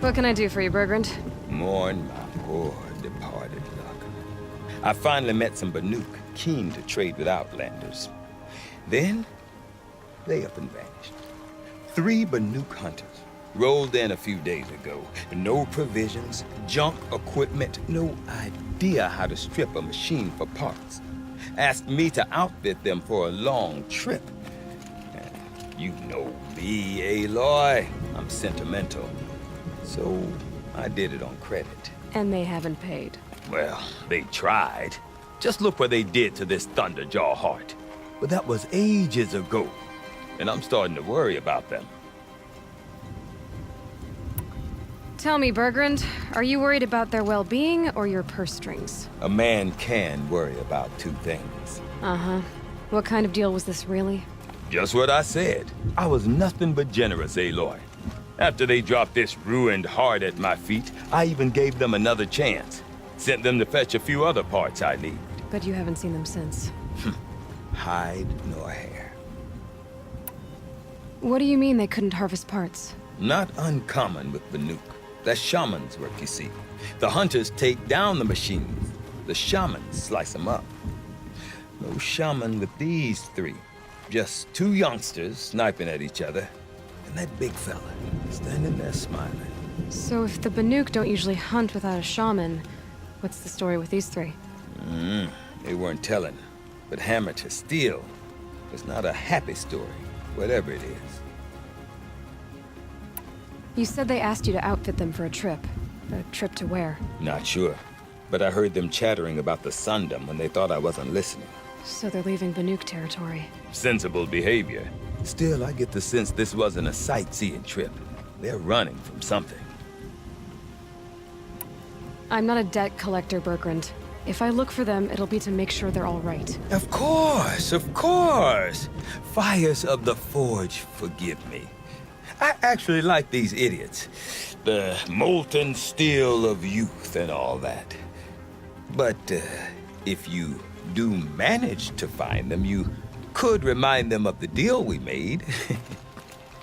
What can I do for you, Bergrand? Mourn my poor departed luck. I finally met some Banuk, keen to trade with Outlanders. Then, they up and vanished. 3 Banuk hunters rolled in a few days ago. No provisions, junk equipment, no idea how to strip a machine for parts. Asked me to outfit them for a long trip. And you know me, Aloy. I'm sentimental. So, I did it on credit. And they haven't paid. Well, they tried. Just look what they did to this Thunderjaw heart. But that was ages ago. And I'm starting to worry about them. Tell me, Bergrand, are you worried about their well-being or your purse strings? A man can worry about 2 things. Uh-huh. What kind of deal was this, really? Just what I said. I was nothing but generous, Aloy. After they dropped this ruined heart at my feet, I even gave them another chance. Sent them to fetch a few other parts I need. But you haven't seen them since. Hide nor hair. What do you mean they couldn't harvest parts? Not uncommon with Banuk. That's shaman's work, you see. The hunters take down the machines. The shamans slice them up. No shaman with these 3. Just 2 youngsters sniping at each other. And that big fella, standing there smiling. So if the Banuk don't usually hunt without a shaman, what's the story with these 3? They weren't telling. But hammer to steel. It's not a happy story, whatever it is. You said they asked you to outfit them for a trip. A trip to where? Not sure. But I heard them chattering about the Sundom when they thought I wasn't listening. So they're leaving Banuk territory. Sensible behavior. Still, I get the sense this wasn't a sightseeing trip. They're running from something. I'm not a debt collector, Bergrand. If I look for them, it'll be to make sure they're all right. Of course, of course. Fires of the Forge, forgive me. I actually like these idiots. The molten steel of youth and all that. But if you do manage to find them, you could remind them of the deal we made.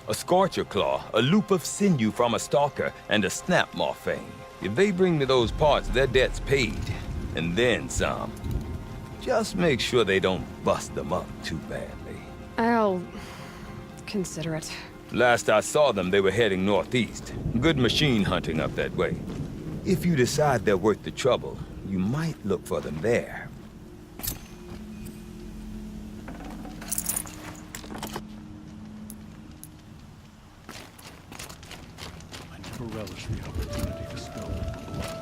A Scorcher Claw, a loop of sinew from a stalker, and a Snap Morphane. If they bring me those parts, their debt's paid. And then some. Just make sure they don't bust them up too badly. I'll consider it. Last I saw them, they were heading northeast. Good machine hunting up that way. If you decide they're worth the trouble, you might look for them there. I never relish the opportunity to spill the blood.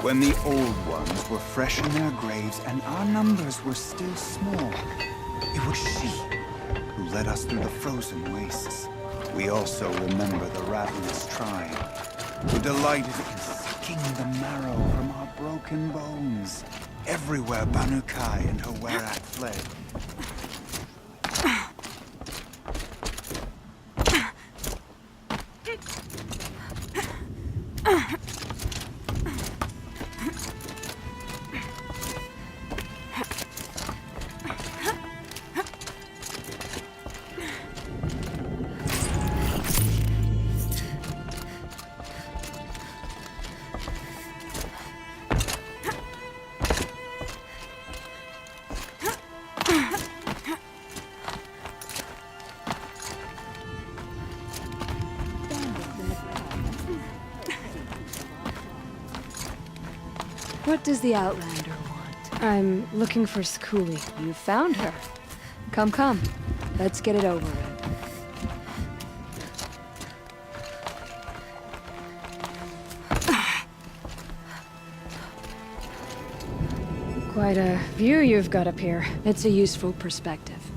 When the old ones were fresh in their graves and our numbers were still small, it was she who led us through the frozen wastes. We also remember the ravenous tribe, who delighted in sucking the marrow from our broken bones. Everywhere Banukai and her Werak fled, What does the Outlander want? I'm looking for Skuli. You found her. Come, come. Let's get it over with. Quite a view you've got up here. It's a useful perspective.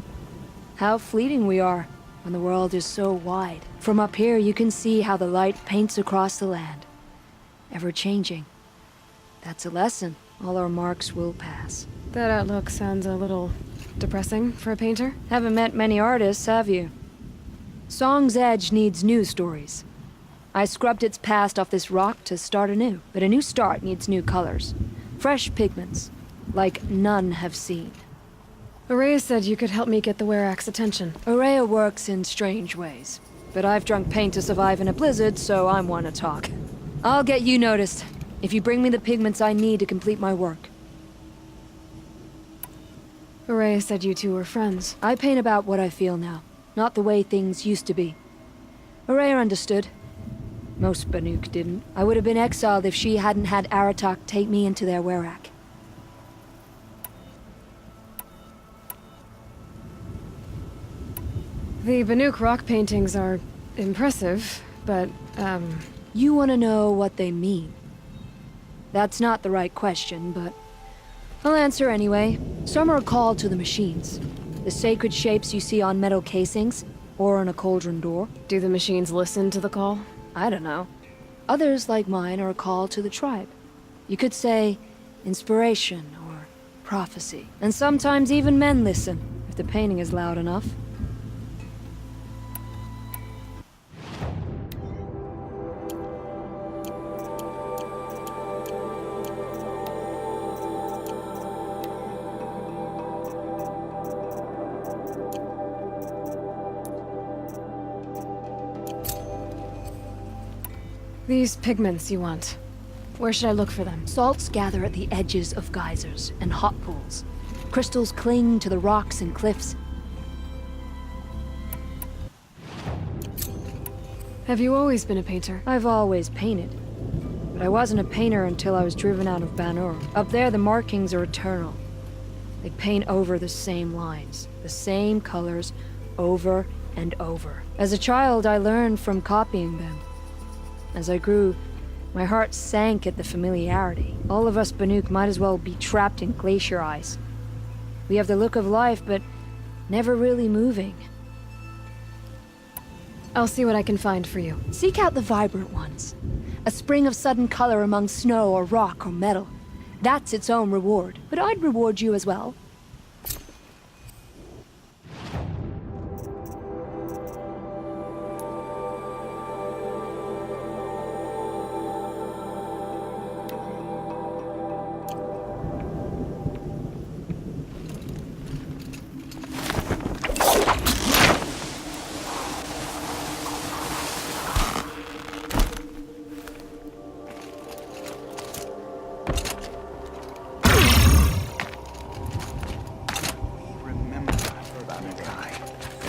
How fleeting we are. when the world is so wide. From up here, you can see how the light paints across the land, ever changing. That's a lesson. All our marks will pass. That outlook sounds a little depressing for a painter. Haven't met many artists, have you? Song's Edge needs new stories. I scrubbed its past off this rock to start anew, but a new start needs new colors. Fresh pigments, like none have seen. Araya said you could help me get the Werax attention. Araya works in strange ways, but I've drunk paint to survive in a blizzard, so I'm one to talk. I'll get you noticed, if you bring me the pigments I need to complete my work. Araya said you two were friends. I paint about what I feel now, not the way things used to be. Araya understood. Most Banuk didn't. I would have been exiled if she hadn't had Aratak take me into their Werak. The Banuk rock paintings are impressive, but, You want to know what they mean? That's not the right question, but I'll answer anyway. Some are called to the machines. The sacred shapes you see on metal casings, or on a cauldron door. do the machines listen to the call? I don't know. Others, like mine, are a call to the tribe. You could say inspiration or prophecy. And sometimes even men listen, if the painting is loud enough. These pigments you want. Where should I look for them? Salts gather at the edges of geysers and hot pools. Crystals cling to the rocks and cliffs. Have you always been a painter? I've always painted. But I wasn't a painter until I was driven out of Banur. Up there, the markings are eternal. They paint over the same lines, the same colors, over and over. As a child, I learned from copying them. As I grew, my heart sank at the familiarity. All of us Banuk might as well be trapped in glacier ice. We have the look of life, but never really moving. I'll see what I can find for you. Seek out the vibrant ones. A spring of sudden color among snow or rock or metal. That's its own reward. But I'd reward you as well.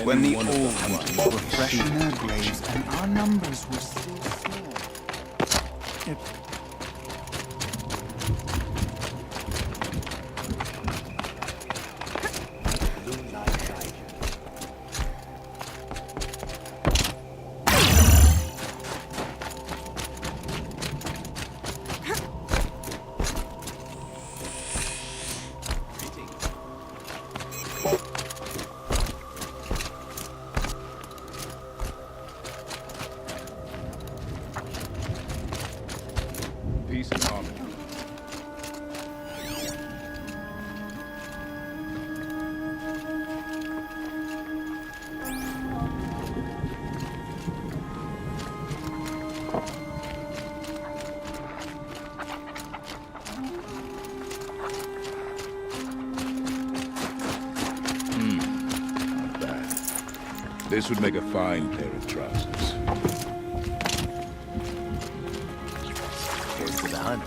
When the old ones were fresh in their graves and our numbers were still small. Peace and harmony. Not bad. This would make a fine pair of trousers. Here's to the hunt.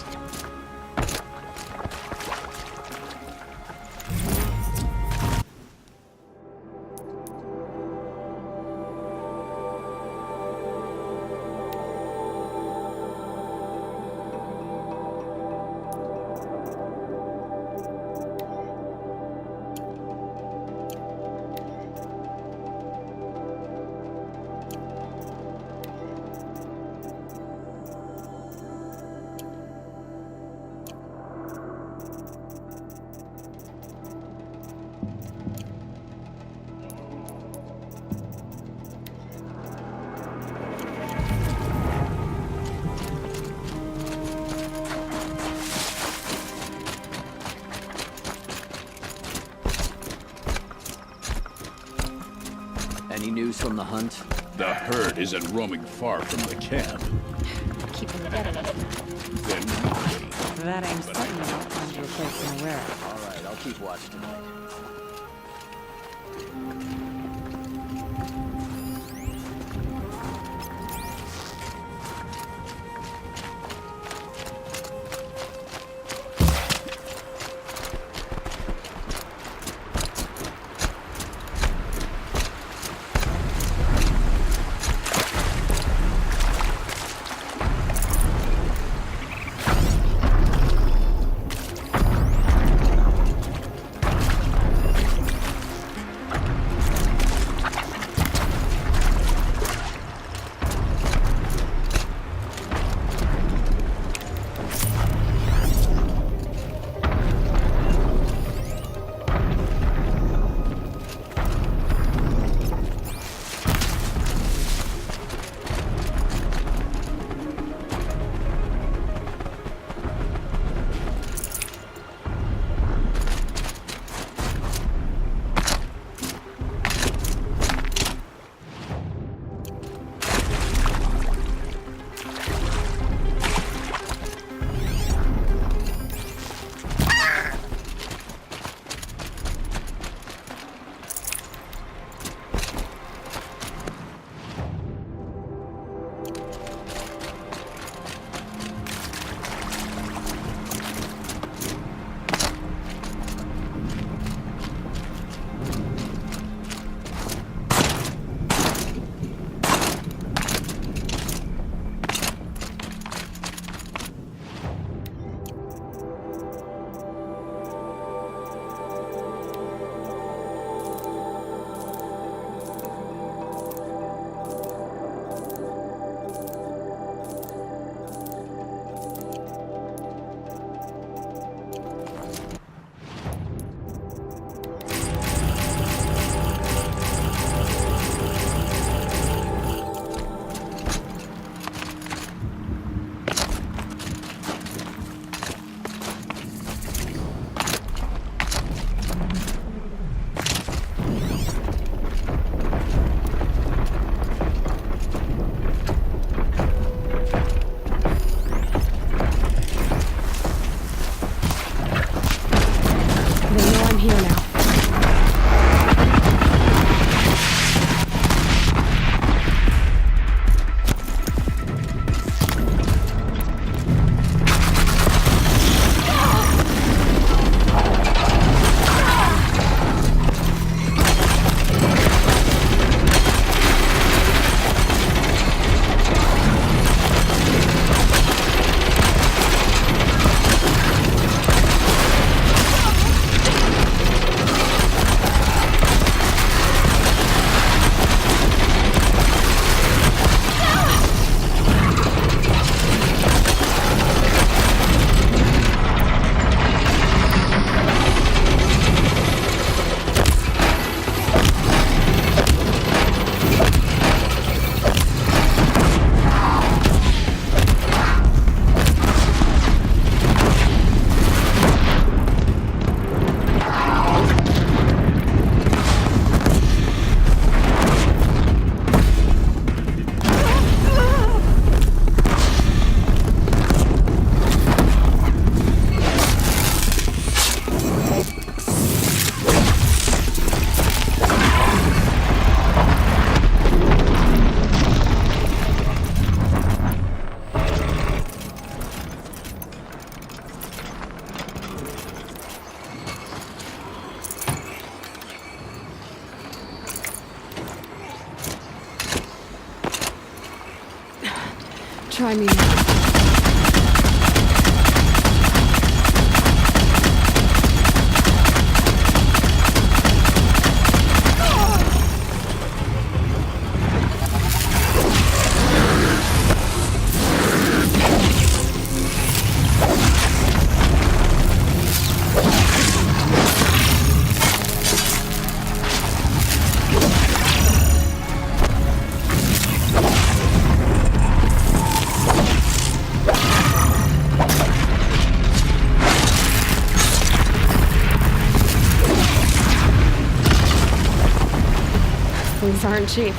on the hunt? The herd isn't roaming far from the camp. Keeping the getaways. Then we wait. That I'm certain you won't find your place in the where. All right, I'll keep watch tonight. Try me. These aren't cheap.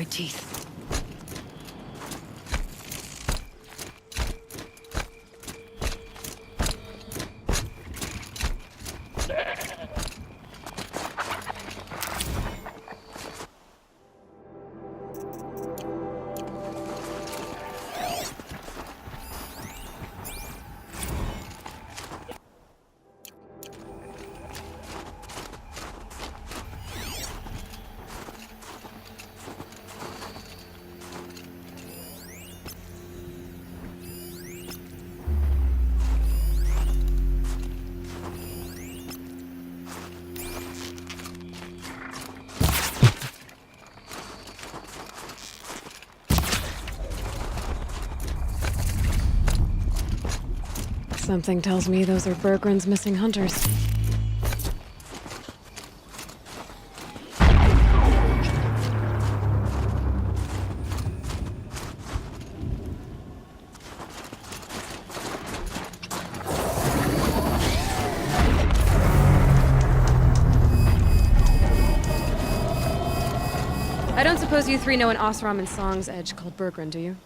my teeth. Something tells me those are Bergrund's missing hunters. I don't suppose you three know an Osram and Song's edge called Bergrund, do you?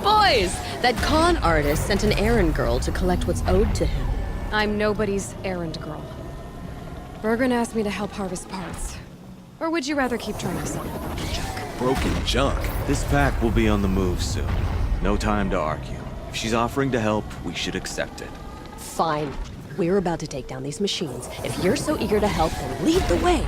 Boys! That con artist sent an errand girl to collect what's owed to him. I'm nobody's errand girl. Bergrund asked me to help harvest parts. Or would you rather keep trying to sell junk? Broken junk? This pack will be on the move soon. No time to argue. If she's offering to help, we should accept it. Fine. We're about to take down these machines. If you're so eager to help, then lead the way.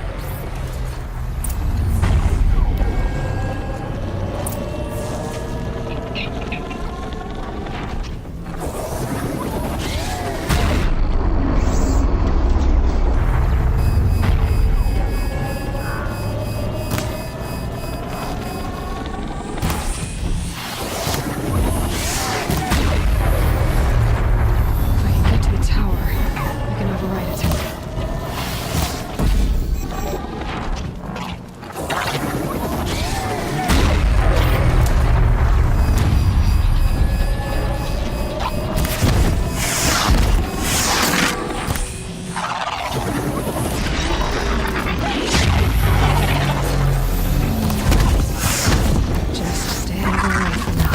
If I can get to the tower, I can override it. Just stay out of the way for now.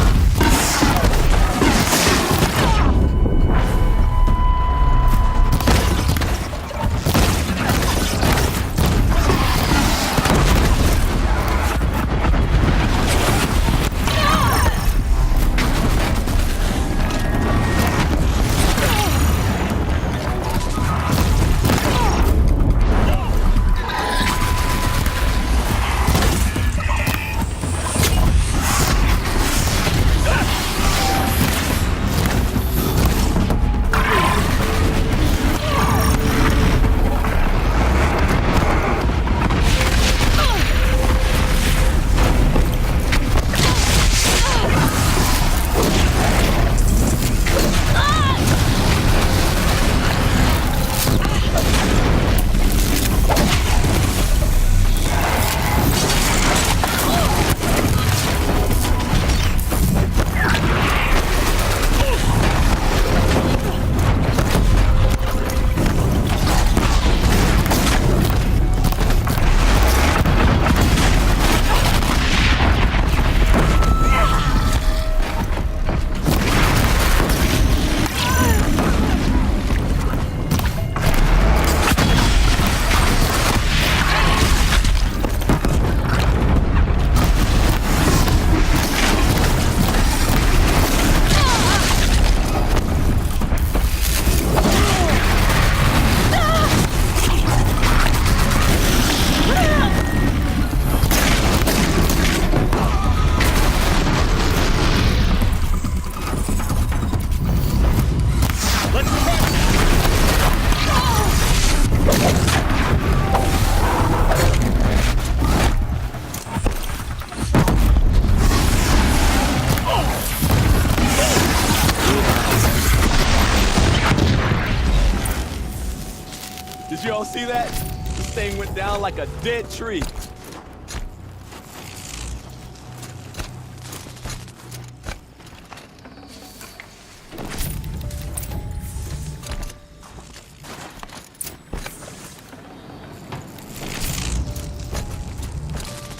Did you all see that? This thing went down like a dead tree.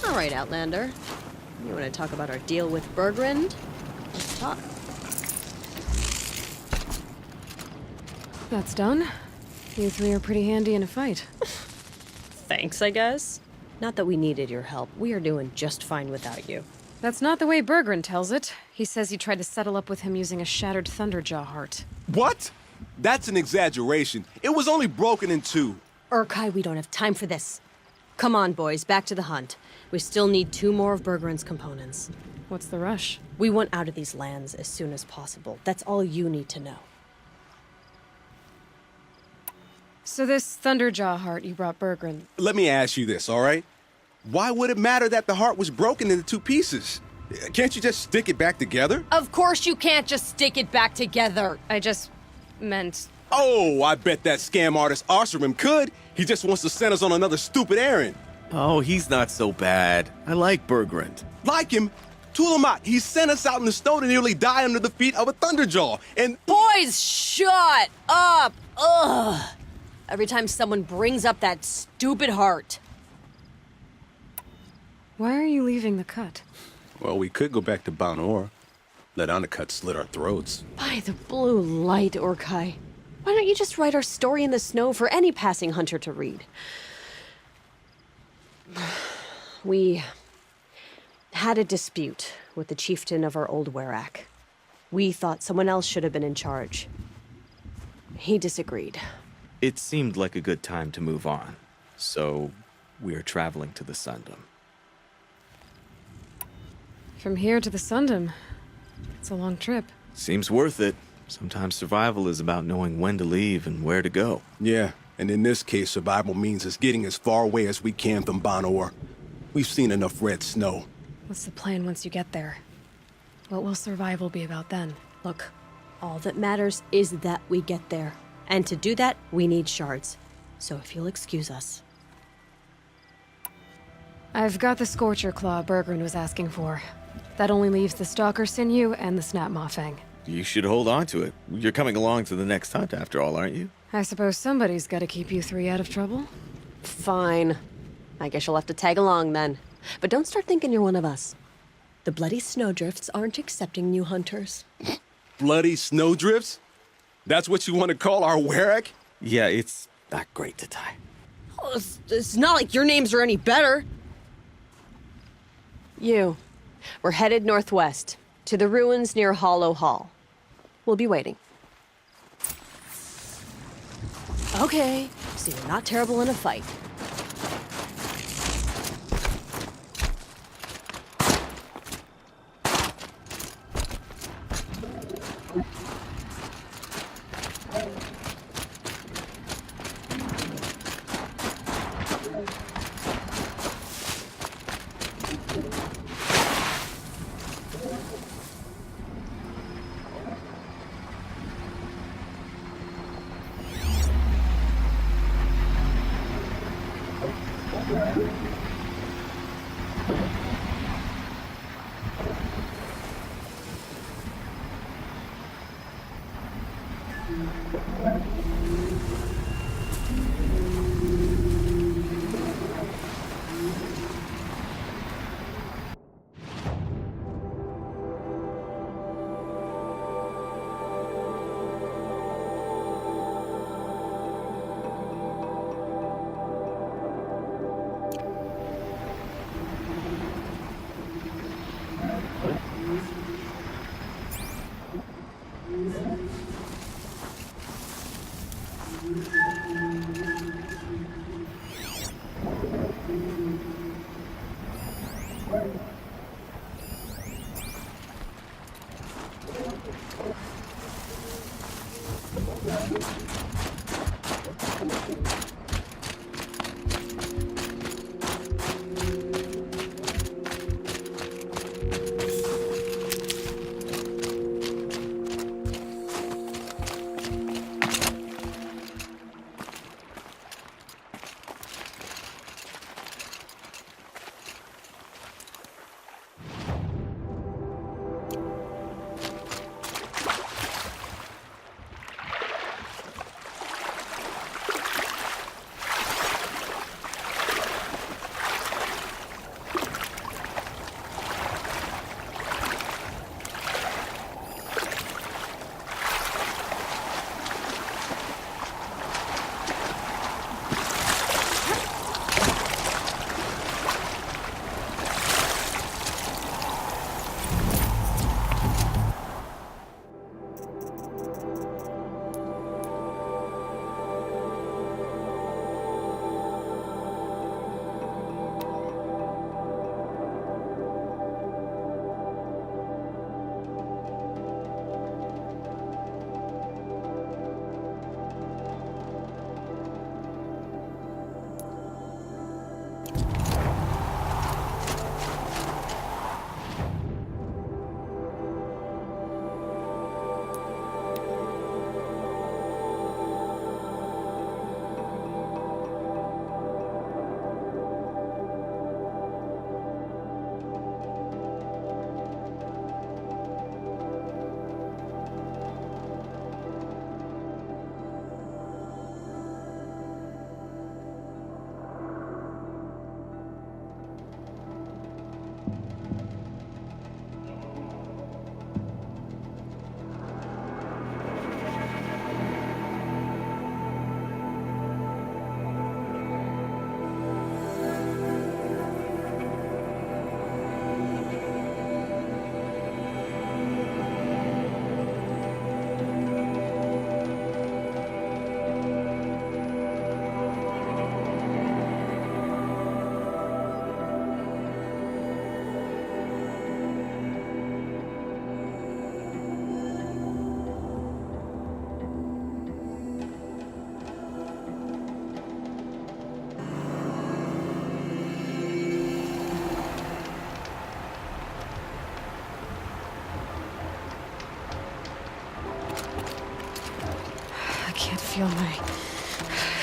All right, Outlander. You want to talk about our deal with Bergrand? Let's talk. That's done. You three are pretty handy in a fight. Thanks, I guess. Not that we needed your help. We are doing just fine without you. That's not the way Bergrand tells it. He says you tried to settle up with him using a shattered Thunderjaw heart. What? That's an exaggeration. It was only broken in two. Urkai, we don't have time for this. Come on, boys, back to the hunt. We still need 2 more of Bergrand's components. What's the rush? We want out of these lands as soon as possible. That's all you need to know. So this Thunderjaw heart you brought Bergrand, Let me ask you this, all right? Why would it matter that the heart was broken into 2 pieces? Can't you just stick it back together? Of course you can't just stick it back together. I just meant... Oh, I bet that scam artist Arsarim could. He just wants to send us on another stupid errand. Oh, he's not so bad. I like Bergrand. Like him, Tulamat, he sent us out in the snow to nearly die under the feet of a Thunderjaw. And Boys, shut up! Ugh! Every time someone brings up that stupid heart. Why are you leaving the cut? well, we could go back to Banor. Let Undercut slit our throats. By the blue light, Urkai. Why don't you just write our story in the snow for any passing hunter to read? We had a dispute with the chieftain of our old Werak. We thought someone else should have been in charge. He disagreed. It seemed like a good time to move on, so we're traveling to the Sundom. From here to the Sundom. It's a long trip. Seems worth it. Sometimes survival is about knowing when to leave and where to go. Yeah, and in this case, survival means us getting as far away as we can from Banor. We've seen enough red snow. What's the plan once you get there? What will survival be about then? Look, all that matters is that we get there. And to do that, we need shards. So if you'll excuse us. I've got the Scorcher Claw Bergrand was asking for. That only leaves the Stalker Sinew and the Snap Maw Fang. You should hold on to it. You're coming along to the next hunt after all, aren't you? I suppose somebody's gotta keep you three out of trouble. Fine. I guess you'll have to tag along then. But don't start thinking you're one of us. The Bloody Snowdrifts aren't accepting new hunters. Bloody snowdrifts? That's what you want to call our Werak? Yeah, it's not great to tie. Oh, it's not like your names are any better. We're headed northwest, to the ruins near Hollow Hall. We'll be waiting. Okay, so you're not terrible in a fight.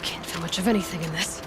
Can't feel much of anything in this.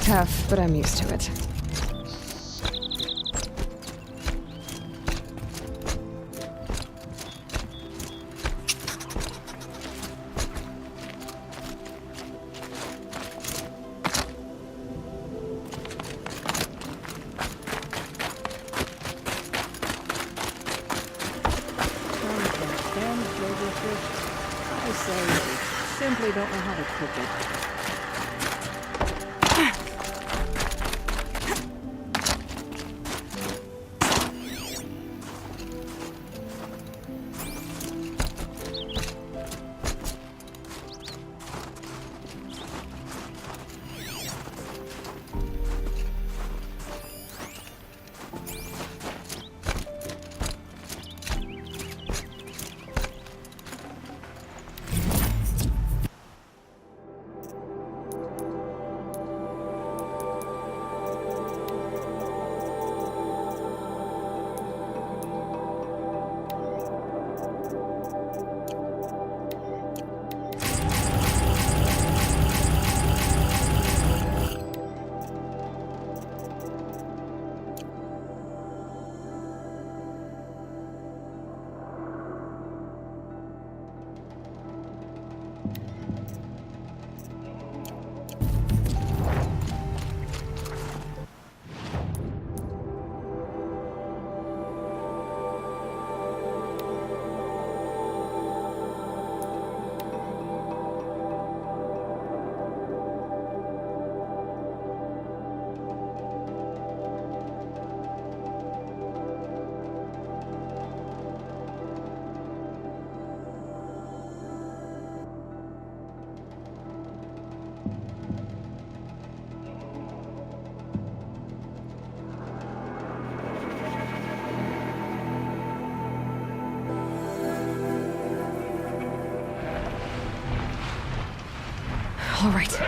Tough, but I'm used to it. I say, simply don't know how to cook it. All right.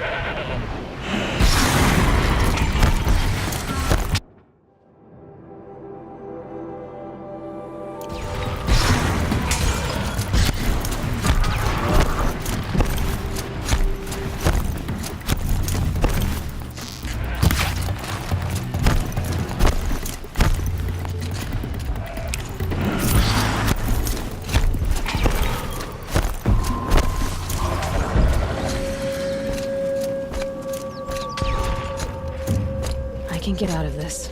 I can get out of this.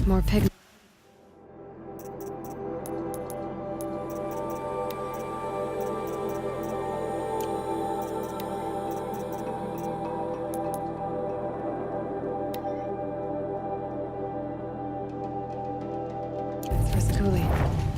More pig. Where's the coolie?